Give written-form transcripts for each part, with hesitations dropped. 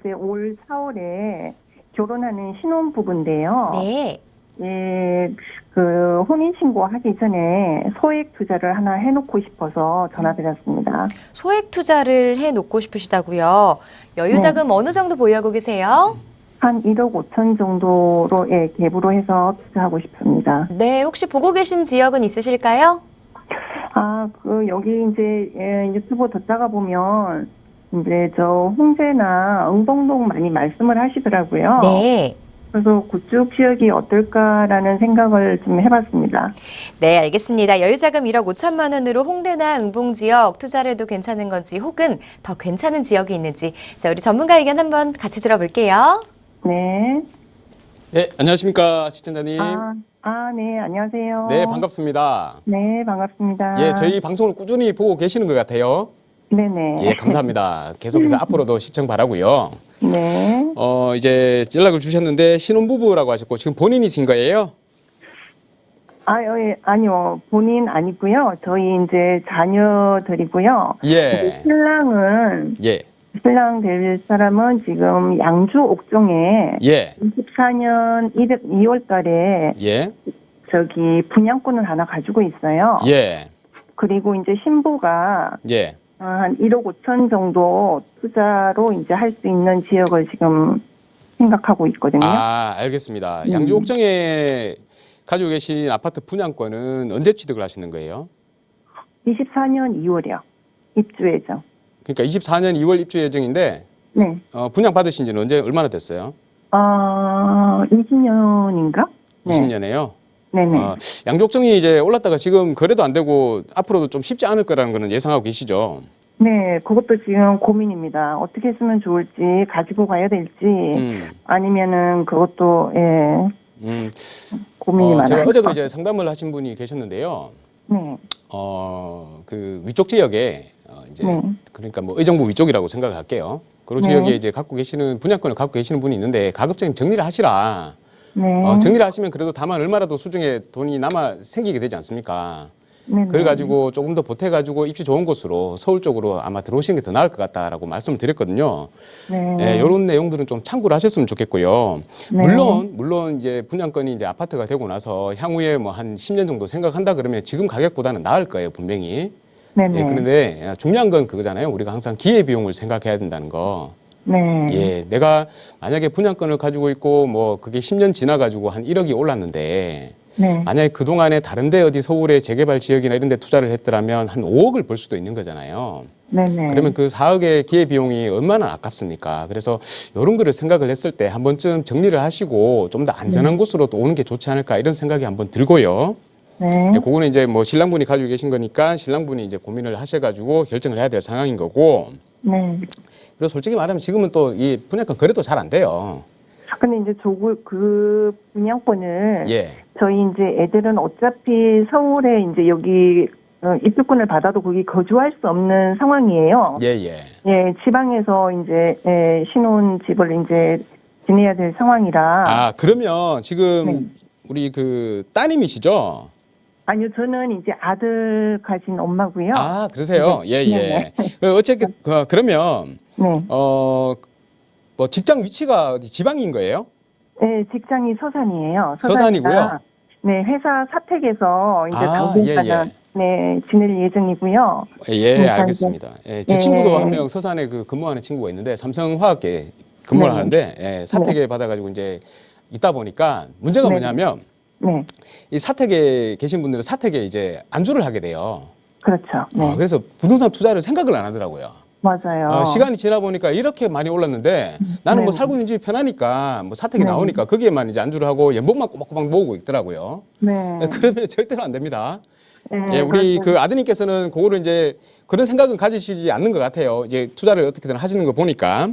이제 올 4월에 결혼하는 신혼부부인데요. 네. 예, 그 혼인신고 하기 전에 소액 투자를 하나 해놓고 싶어서 전화드렸습니다. 소액 투자를 해놓고 싶으시다고요. 여유자금 어느 정도 보유하고 계세요? 한 1억 5천 정도로 예, 갭으로 해서 투자하고 싶습니다. 네, 혹시 보고 계신 지역은 있으실까요? 여기 이제 유튜브 듣다가 보면 이제 저 홍제나 응봉동 많이 말씀을 하시더라고요. 네. 그래서 그쪽 지역이 어떨까라는 생각을 좀 해봤습니다. 네, 알겠습니다. 여유자금 1억 5천만 원으로 홍대나 응봉 지역 투자를 해도 괜찮은 건지 혹은 더 괜찮은 지역이 있는지 자, 우리 전문가 의견 한번 같이 들어볼게요. 네. 네, 안녕하십니까, 시청자님. 네, 안녕하세요. 네, 반갑습니다. 네, 반갑습니다. 예, 저희 방송을 꾸준히 보고 계시는 것 같아요. 네네. 예, 감사합니다. 계속해서 앞으로도 시청 바라고요. 네. 이제 연락을 주셨는데 신혼부부라고 하셨고 지금 본인이신 거예요? 아니요. 본인 아니고요. 저희 이제 자녀들이고요. 예. 신랑 될 사람은 지금 양주 옥정에 예. 24년 2월 달에 예. 저기 분양권을 하나 가지고 있어요. 예. 그리고 이제 신부가 예. 한 1억 5천 정도 투자로 이제 할 수 있는 지역을 지금 생각하고 있거든요. 알겠습니다. 양주 옥정에 가지고 계신 아파트 분양권은 언제 취득을 하시는 거예요? 24년 2월이요. 입주 예정. 그러니까 24년 2월 입주 예정인데 네. 분양 받으신 지는 언제 얼마나 됐어요? 20년인가? 네. 20년에요. 네네. 양주 옥정이 이제 올랐다가 지금 거래도 안 되고 앞으로도 좀 쉽지 않을 거라는 거는 예상하고 계시죠? 네, 그것도 지금 고민입니다. 어떻게 했으면 좋을지, 가지고 가야 될지, 아니면은 그것도, 고민이 많아요. 제가 어제도 이제 상담을 하신 분이 계셨는데요. 네. 그 위쪽 지역에, 이제, 네. 그러니까 뭐 의정부 위쪽이라고 생각을 할게요. 그런 지역에 이제 갖고 계시는, 분양권을 갖고 계시는 분이 있는데 가급적 정리를 하시라. 네. 정리를 하시면 그래도 다만 얼마라도 수중에 돈이 남아 생기게 되지 않습니까? 네. 그걸 가지고 조금 더 보태가지고 입지 좋은 곳으로 서울 쪽으로 아마 들어오시는 게 더 나을 것 같다라고 말씀을 드렸거든요. 네. 이런 내용들은 좀 참고를 하셨으면 좋겠고요. 네. 물론 이제 분양권이 이제 아파트가 되고 나서 향후에 뭐 한 10년 정도 생각한다 그러면 지금 가격보다는 나을 거예요, 분명히. 네네. 그런데 중요한 건 그거잖아요. 우리가 항상 기회 비용을 생각해야 된다는 거. 네. 내가 만약에 분양권을 가지고 있고 뭐 그게 10년 지나가지고 한 1억이 올랐는데 네. 만약에 그동안에 다른데 어디 서울의 재개발 지역이나 이런 데 투자를 했더라면 한 5억을 벌 수도 있는 거잖아요. 네네. 그러면 그 4억의 기회비용이 얼마나 아깝습니까? 그래서 이런 거를 생각을 했을 때 한 번쯤 정리를 하시고 좀 더 안전한 곳으로 또 오는 게 좋지 않을까 이런 생각이 한번 들고요. 네. 그거는 이제 뭐 신랑분이 가지고 계신 거니까 신랑분이 이제 고민을 하셔가지고 결정을 해야 될 상황인 거고. 네. 그리고 솔직히 말하면 지금은 또 이 분양권 거래도 잘 안 돼요. 근데 이제 그 분양권을 예. 저희 이제 애들은 어차피 서울에 이제 여기 입주권을 받아도 거기 거주할 수 없는 상황이에요. 예. 지방에서 이제 신혼집을 이제 지내야 될 상황이라. 그러면 지금 네. 우리 그 따님이시죠? 아니요, 저는 이제 아들 가진 엄마고요. 그러세요? 예. 네. 어쨌든 그러면 네. 뭐 직장 위치가 어디 지방인 거예요? 네, 직장이 서산이에요. 서산이고요? 네, 회사 사택에서 이제 당분간은 예. 지낼 예정이고요. 알겠습니다. 제 친구도 한 명 서산에 근무하는 친구가 있는데 삼성화학계 근무를 하는데 사택에 받아가지고 이제 있다 보니까 문제가 뭐냐면 이 사택에 계신 분들은 사택에 이제 안주를 하게 돼요. 그렇죠. 네. 그래서 부동산 투자를 생각을 안 하더라고요. 맞아요. 시간이 지나 보니까 이렇게 많이 올랐는데 나는 뭐 살고 있는 집이 편하니까 뭐 사택이 나오니까 거기에만 이제 안주를 하고 연봉만 꼬박꼬박 모으고 있더라고요. 그러면 절대로 안 됩니다. 우리 그 아드님께서는 그거를 이제 그런 생각은 가지시지 않는 것 같아요. 이제 투자를 어떻게든 하시는 거 보니까.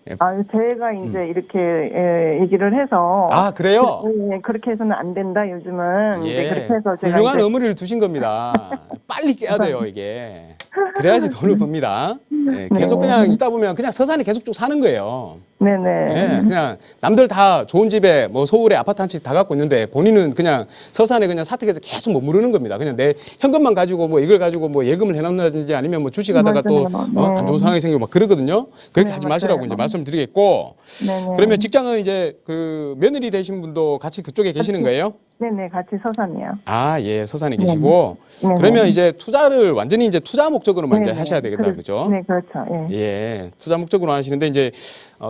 제가 이제 이렇게 얘기를 해서. 그래요? 그렇게 해서는 안 된다, 요즘은. 이제 그렇게 해서 제가. 훌륭한 어머니를 두신 겁니다. 빨리 깨야 돼요, 이게. 그래야지 돈을 법니다. 계속 그냥 있다 보면 그냥 서산에 계속 쭉 사는 거예요. 네네. 예, 그냥 남들 다 좋은 집에 뭐 서울에 아파트 한 채 다 갖고 있는데 본인은 그냥 서산에 그냥 사택에서 계속 머무르는 겁니다. 그냥 내 현금만 가지고 뭐 이걸 가지고 뭐 예금을 해놓는다든지 아니면 뭐 주식하다가 또 안 좋은 상황이 생기고 막 그러거든요. 그렇게 네, 하지 마시라고 맞아요. 이제 말씀드리겠고. 네네. 그러면 직장은 이제 그 며느리 되신 분도 같이 그쪽에 계시는 거예요? 네네, 같이 서산이요. 아, 예, 서산에 계시고. 네네. 그러면 이제 투자를 완전히 이제 투자 목적으로만 이제 네네. 하셔야 되겠다, 그죠? 네, 그렇죠. 예. 예, 투자 목적으로 하시는데 이제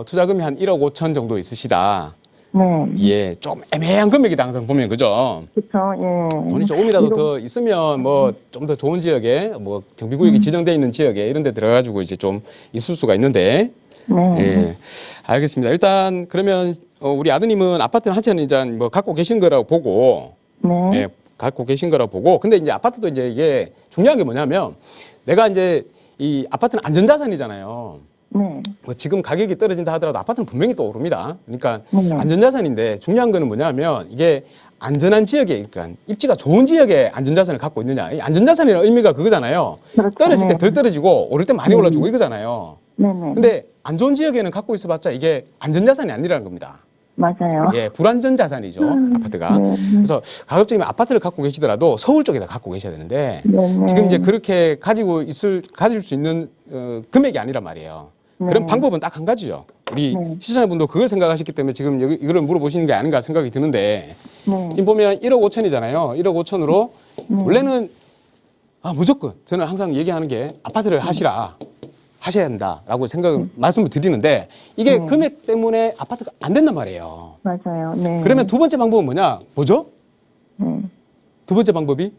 투자금이 한 1억 5천 정도 있으시다. 네. 예, 좀 애매한 금액이다 항상 보면 그죠? 그렇죠. 예. 돈이 조금이라도 더 있으면 뭐 좀 더 좋은 지역에 뭐 정비구역이 지정돼 있는 지역에 이런 데 들어가지고 이제 좀 있을 수가 있는데. 네. 예, 알겠습니다. 일단 그러면 우리 아드님은 아파트는 한 채는 이제 뭐 갖고 계신 거라고 보고, 네. 예, 갖고 계신 거라고 보고. 근데 이제 아파트도 이제 이게 중요한 게 뭐냐면 내가 이제 이 아파트는 안전자산이잖아요. 네. 뭐 지금 가격이 떨어진다 하더라도 아파트는 분명히 또 오릅니다. 그러니까 네. 안전자산인데 중요한 거는 뭐냐면 이게 안전한 지역에, 그러니까 입지가 좋은 지역에 안전자산을 갖고 있느냐. 이 안전자산이라는 의미가 그거잖아요. 그렇죠. 떨어질 때 네. 덜 떨어지고 오를 때 많이 올라주고 이거잖아요. 네네. 근데 안 좋은 지역에는 갖고 있어봤자 이게 안전자산이 아니라는 겁니다. 맞아요. 예, 불안전 자산이죠, 아파트가. 네. 그래서 가급적이면 아파트를 갖고 계시더라도 서울 쪽에다 갖고 계셔야 되는데 네네. 지금 이제 그렇게 가질 수 있는 금액이 아니란 말이에요. 그런 네. 방법은 딱 한 가지죠. 우리 네. 시청자분도 그걸 생각하셨기 때문에 지금 이거를 물어보시는 게 아닌가 생각이 드는데 네. 지금 보면 1억 5천이잖아요. 1억 5천으로 원래는 무조건 저는 항상 얘기하는 게 아파트를 하셔야 된다라고 말씀을 드리는데 이게 네. 금액 때문에 아파트가 안 된단 말이에요. 맞아요. 네. 그러면 두 번째 방법은 뭐죠? 네. 두 번째 방법이?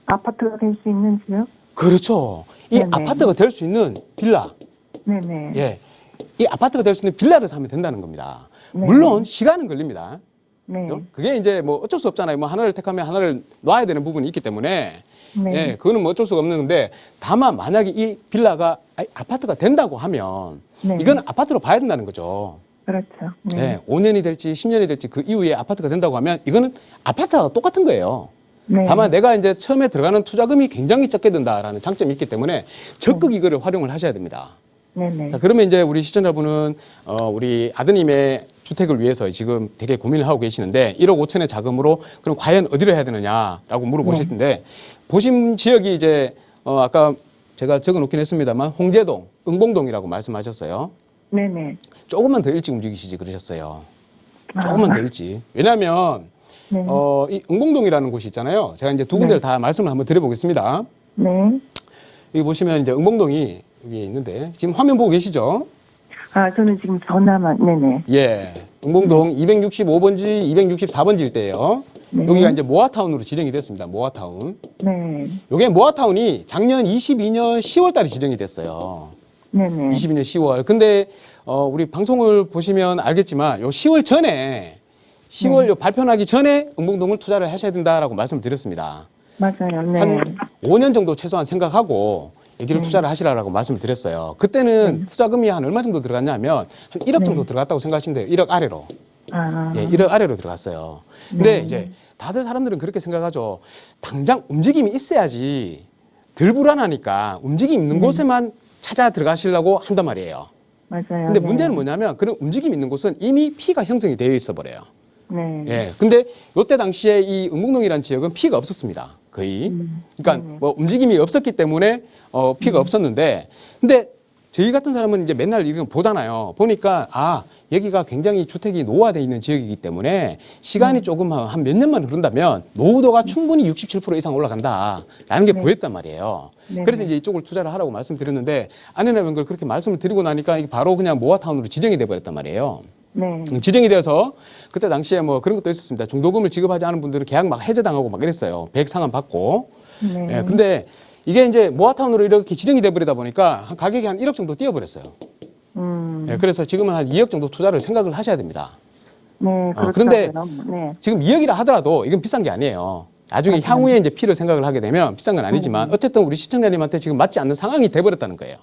아파트가 될 수 있는 지역? 그렇죠. 이 네네. 아파트가 될 수 있는 빌라. 네네. 예. 이 아파트가 될 수 있는 빌라를 사면 된다는 겁니다. 네. 물론 시간은 걸립니다. 네. 그죠? 그게 이제 뭐 어쩔 수 없잖아요. 뭐 하나를 택하면 하나를 놔야 되는 부분이 있기 때문에 네. 예, 그거는 뭐 어쩔 수가 없는 건데 다만 만약에 이 빌라가 아파트가 된다고 하면 네. 이건 아파트로 봐야 된다는 거죠. 그렇죠. 네. 예, 5년이 될지 10년이 될지 그 이후에 아파트가 된다고 하면 이거는 아파트와 똑같은 거예요. 네. 다만 내가 이제 처음에 들어가는 투자금이 굉장히 적게 든다라는 장점이 있기 때문에 적극 이거를 활용을 하셔야 됩니다. 네네. 자, 그러면 이제 우리 시청자분은 우리 아드님의 주택을 위해서 지금 되게 고민을 하고 계시는데 1억 5천의 자금으로 그럼 과연 어디를 해야 되느냐라고 물어보실 텐데 보신 지역이 이제 아까 제가 적어놓긴 했습니다만 홍제동, 응봉동이라고 말씀하셨어요. 네네. 조금만 더 일찍 움직이시지 그러셨어요. 조금만 더 일찍. 왜냐하면 네. 이 응봉동이라는 곳이 있잖아요. 제가 이제 두 군데를 다 말씀을 한번 드려보겠습니다. 네. 여기 보시면 이제 응봉동이 여기 있는데 지금 화면 보고 계시죠? 저는 지금 전화만, 네네. 예. 응봉동 265번지, 264번지 일대예요. 네. 여기가 이제 모아타운으로 지정이 됐습니다. 모아타운. 네. 요게 모아타운이 작년 22년 10월 달에 지정이 됐어요. 네네. 22년 10월. 근데 우리 방송을 보시면 알겠지만 요 10월 전에 10월 요 발표나기 전에 응봉동을 투자를 하셔야 된다라고 말씀을 드렸습니다. 맞아요. 네. 한 5년 정도 최소한 생각하고 여기를 투자를 하시라고 말씀을 드렸어요. 그때는 투자금이 한 얼마 정도 들어갔냐면 한 1억 정도 들어갔다고 생각하시면 돼요. 1억 아래로. 예, 1억 아래로 들어갔어요. 근데 이제 다들 사람들은 그렇게 생각하죠. 당장 움직임이 있어야지 덜 불안하니까 움직임 있는 곳에만 찾아 들어가시려고 한단 말이에요. 맞아요. 근데 네. 문제는 뭐냐면 그런 움직임 있는 곳은 이미 피가 형성이 되어 있어 버려요. 네. 예. 근데 요때 당시에 이 응봉동이라는 지역은 피가 없었습니다. 거의. 그러니까 뭐 움직임이 없었기 때문에 피가 없었는데 근데 저희 같은 사람은 이제 맨날 이거 보잖아요. 보니까 여기가 굉장히 주택이 노후화되어 있는 지역이기 때문에 시간이 조금 한 몇 년만 흐른다면 노후도가 충분히 67% 이상 올라간다라는 게 보였단 말이에요. 네. 그래서 이제 이쪽을 투자를 하라고 말씀드렸는데 아내나 웬걸 그렇게 말씀을 드리고 나니까 이게 바로 그냥 모아타운으로 지정이 돼 버렸단 말이에요. 네. 지정이 되어서 그때 당시에 뭐 그런 것도 있었습니다. 중도금을 지급하지 않은 분들은 계약 막 해제당하고 막 이랬어요. 100 상환 받고. 네. 예, 근데 이게 이제 모아타운으로 이렇게 지정이 돼 버리다 보니까 가격이 한 1억 정도 뛰어버렸어요. 예, 그래서 지금은 한 2억 정도 투자를 생각을 하셔야 됩니다. 네. 그렇죠. 그런데 그럼. 네. 지금 2억이라 하더라도 이건 비싼 게 아니에요. 나중에 향후에 이제 피를 생각을 하게 되면 비싼 건 아니지만 어쨌든 우리 시청자님한테 지금 맞지 않는 상황이 돼 버렸다는 거예요.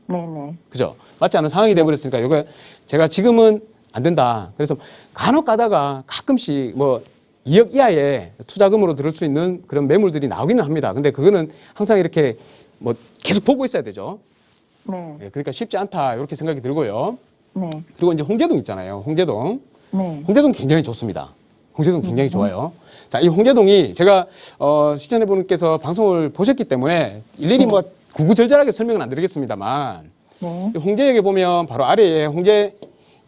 네네. 그죠? 맞지 않은 상황이 돼 버렸으니까 이거 제가 지금은 안 된다. 그래서 간혹 가다가 가끔씩 뭐 2억 이하의 투자금으로 들을 수 있는 그런 매물들이 나오기는 합니다. 근데 그거는 항상 이렇게 뭐 계속 보고 있어야 되죠. 네. 예, 그러니까 쉽지 않다. 이렇게 생각이 들고요. 네. 그리고 이제 홍제동 있잖아요. 홍제동. 네. 홍제동 굉장히 좋습니다. 홍제동 굉장히 좋아요. 자, 이 홍제동이 제가 시청자분께서 방송을 보셨기 때문에 일일이 뭐 구구절절하게 설명은 안 드리겠습니다만 네. 이 홍제역에 보면 바로 아래에 홍제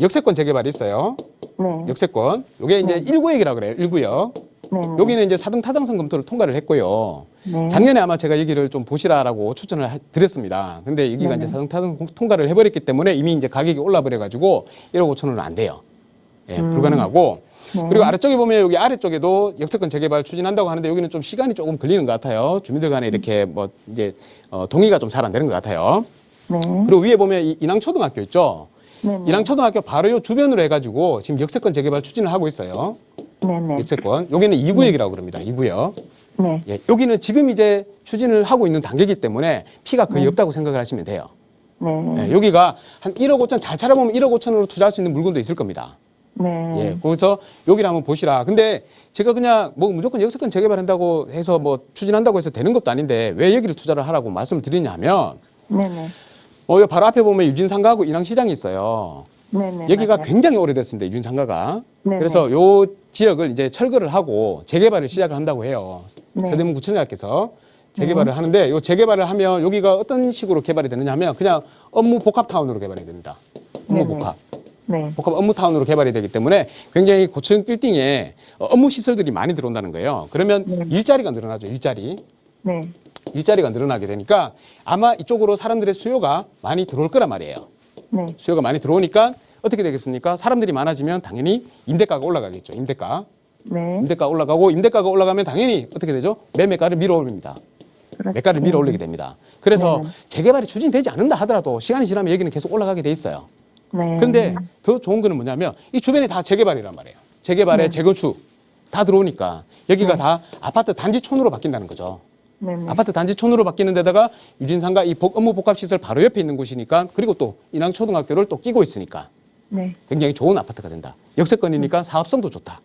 역세권 재개발이 있어요. 네. 역세권. 요게 이제 1구역이라고 그래요. 1구역. 네. 여기는 이제 4등 타당성 검토를 통과를 했고요. 네. 작년에 아마 제가 여기를 좀 보시라라고 추천을 드렸습니다. 근데 여기가 이제 4등 타당성 통과를 해버렸기 때문에 이미 이제 가격이 올라버려가지고 1억 5천원은 안 돼요. 예, 불가능하고. 네. 그리고 아래쪽에 보면 여기 아래쪽에도 역세권 재개발 추진한다고 하는데 여기는 좀 시간이 조금 걸리는 것 같아요. 주민들 간에 이렇게 뭐 이제 동의가 좀 잘 안 되는 것 같아요. 네. 그리고 위에 보면 이 인왕초등학교 있죠. 네. 인왕초등학교 바로 요 주변으로 해가지고 지금 역세권 재개발 추진을 하고 있어요. 네. 네. 역세권. 여기는 2구역이라고 그럽니다. 2구역. 네. 예, 여기는 지금 이제 추진을 하고 있는 단계이기 때문에 피가 거의 없다고 생각을 하시면 돼요. 네. 예, 여기가 한 1억 5천, 잘 찾아보면 1억 5천으로 투자할 수 있는 물건도 있을 겁니다. 네. 예, 그래서 여기를 한번 보시라. 근데 제가 그냥 뭐 무조건 역세권 재개발한다고 해서 뭐 추진한다고 해서 되는 것도 아닌데 왜 여기를 투자를 하라고 말씀을 드리냐면 네. 네. 여기 바로 앞에 보면 유진상가하고 인왕시장이 있어요. 네. 네. 여기가 맞아요. 굉장히 오래됐습니다. 유진상가가. 네네. 그래서 요 지역을 이제 철거를 하고 재개발을 시작을 한다고 해요. 네. 서대문구청장께서 재개발을 하는데 요 재개발을 하면 여기가 어떤 식으로 개발이 되느냐 하면 그냥 업무 복합타운으로 개발이 됩니다. 업무 네네. 복합. 네. 복합 업무타운으로 개발이 되기 때문에 굉장히 고층 빌딩에 업무 시설들이 많이 들어온다는 거예요. 그러면 네. 일자리가 늘어나죠. 네. 일자리가 늘어나게 되니까 아마 이쪽으로 사람들의 수요가 많이 들어올 거란 말이에요. 네. 수요가 많이 들어오니까 어떻게 되겠습니까? 사람들이 많아지면 당연히 임대가가 올라가겠죠. 임대가. 네. 임대가 올라가고 임대가가 올라가면 당연히 어떻게 되죠? 매매가를 밀어 올립니다. 그렇죠. 매가를 밀어 올리게 됩니다. 그래서 네. 재개발이 추진되지 않는다 하더라도 시간이 지나면 여기는 계속 올라가게 돼 있어요. 네. 그런데 더 좋은 거는 뭐냐면 이 주변이 다 재개발이란 말이에요. 재개발에 재건축 다 들어오니까 여기가 다 아파트 단지촌으로 바뀐다는 거죠. 네. 네. 아파트 단지촌으로 바뀌는 데다가 유진상가 이 업무 복합시설 바로 옆에 있는 곳이니까 그리고 또 인왕초등학교를 또 끼고 있으니까 네. 굉장히 좋은 아파트가 된다. 역세권이니까 사업성도 좋다.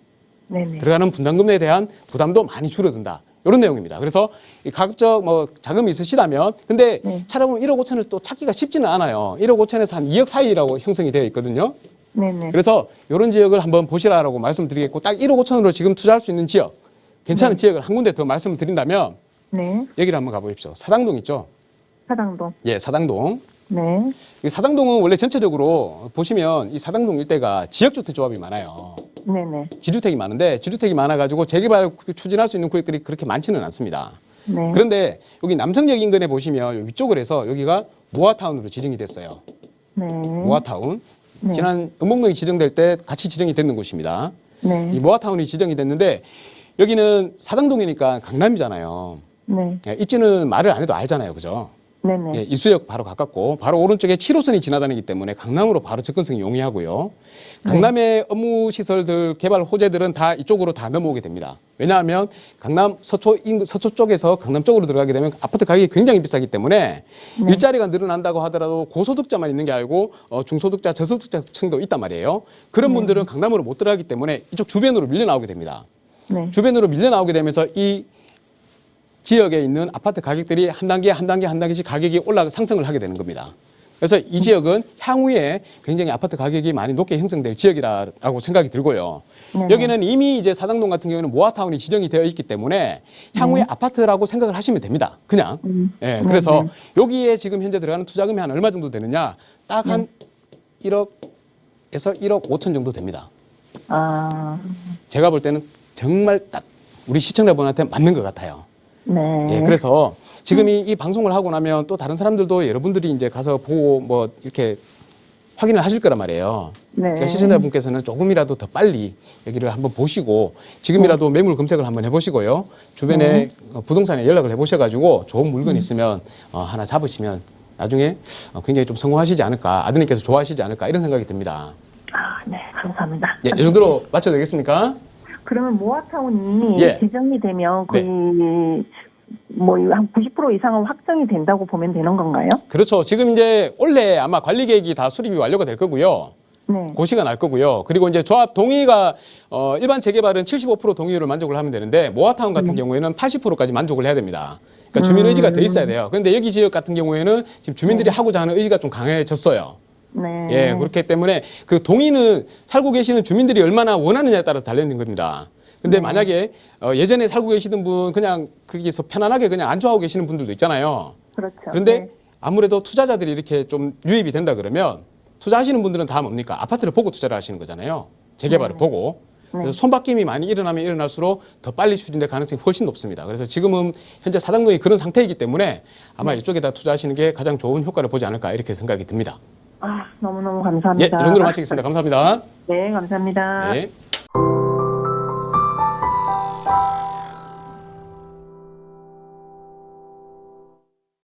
네. 네. 들어가는 분담금에 대한 부담도 많이 줄어든다. 이런 내용입니다. 그래서 이 가급적 뭐 자금이 있으시다면 근데 네. 찾아보면 1억 5천을 또 찾기가 쉽지는 않아요. 1억 5천에서 한 2억 사이라고 형성이 되어 있거든요. 네. 네. 그래서 이런 지역을 한번 보시라라고 말씀드리겠고 딱 1억 5천으로 지금 투자할 수 있는 지역 괜찮은 지역을 한 군데 더 말씀을 드린다면 네. 여기를 한번 가보십시오. 사당동 있죠? 사당동. 예, 사당동. 네. 이 사당동은 원래 전체적으로 보시면 이 사당동 일대가 지역주택 조합이 많아요. 네. 네. 지주택이 많은데 지주택이 많아가지고 재개발 추진할 수 있는 구역들이 그렇게 많지는 않습니다. 네. 그런데 여기 남성역 인근에 보시면 위쪽을 해서 여기가 모아타운으로 지정이 됐어요. 네. 모아타운. 네. 지난 은목동이 지정될 때 같이 지정이 됐는 곳입니다. 네. 이 모아타운이 지정이 됐는데 여기는 사당동이니까 강남이잖아요. 네. 예, 입지는 말을 안 해도 알잖아요. 그죠? 네. 네. 예, 이수역 바로 가깝고 바로 오른쪽에 7호선이 지나다니기 때문에 강남으로 바로 접근성이 용이하고요. 강남의 업무 시설들 개발 호재들은 다 이쪽으로 다 넘어오게 됩니다. 왜냐하면 강남 서초 쪽에서 강남 쪽으로 들어가게 되면 아파트 가격이 굉장히 비싸기 때문에 일자리가 늘어난다고 하더라도 고소득자만 있는 게 아니고 중소득자, 저소득자층도 있단 말이에요. 그런 분들은 강남으로 못 들어가기 때문에 이쪽 주변으로 밀려 나오게 됩니다. 네. 주변으로 밀려 나오게 되면서 이 지역에 있는 아파트 가격들이 한 단계씩 가격이 상승을 하게 되는 겁니다. 그래서 이 지역은 향후에 굉장히 아파트 가격이 많이 높게 형성될 지역이라고 생각이 들고요. 네. 여기는 이미 이제 사당동 같은 경우는 모아타운이 지정이 되어 있기 때문에 향후에 아파트라고 생각을 하시면 됩니다. 그냥. 예, 그래서 여기에 지금 현재 들어가는 투자금이 한 얼마 정도 되느냐? 딱 한 1억에서 1억 5천 정도 됩니다. 아. 제가 볼 때는 정말 딱 우리 시청자분한테 맞는 것 같아요. 네. 예, 그래서 지금 이 방송을 하고 나면 또 다른 사람들도 여러분들이 이제 가서 보고 뭐 이렇게 확인을 하실 거란 말이에요. 네. 그러니까 시청자분께서는 조금이라도 더 빨리 여기를 한번 보시고 지금이라도 매물 검색을 한번 해보시고요. 주변에 부동산에 연락을 해보셔가지고 좋은 물건 있으면 하나 잡으시면 나중에 굉장히 좀 성공하시지 않을까, 아드님께서 좋아하시지 않을까 이런 생각이 듭니다. 아, 네. 감사합니다. 예, 이 정도로 맞춰도 되겠습니까? 그러면 모아타운이 예. 지정이 되면 거의 뭐 한 90% 이상은 확정이 된다고 보면 되는 건가요? 그렇죠. 지금 이제 원래 아마 관리 계획이 다 수립이 완료가 될 거고요. 네. 고시가 날 거고요. 그리고 이제 조합 동의가 일반 재개발은 75% 동의율을 만족을 하면 되는데 모아타운 같은 경우에는 80%까지 만족을 해야 됩니다. 그러니까 주민 의지가 돼 있어야 돼요. 그런데 여기 지역 같은 경우에는 지금 주민들이 하고자 하는 의지가 좀 강해졌어요. 네. 예, 그렇기 때문에 그 동의는 살고 계시는 주민들이 얼마나 원하느냐에 따라서 달려있는 겁니다. 근데 만약에 예전에 살고 계시던 분 그냥 거기서 편안하게 그냥 안주하고 계시는 분들도 있잖아요. 그렇죠. 그런데 네. 아무래도 투자자들이 이렇게 좀 유입이 된다 그러면 투자하시는 분들은 다 뭡니까? 아파트를 보고 투자를 하시는 거잖아요. 재개발을 보고. 그래서 손바뀜이 많이 일어나면 일어날수록 더 빨리 추진될 가능성이 훨씬 높습니다. 그래서 지금은 현재 사당동이 그런 상태이기 때문에 아마 이쪽에다 투자하시는 게 가장 좋은 효과를 보지 않을까 이렇게 생각이 듭니다. 너무너무 예, 이 감사합니다. 정도로 마치겠습니다. 감사합니다. 네, 감사합니다. 네.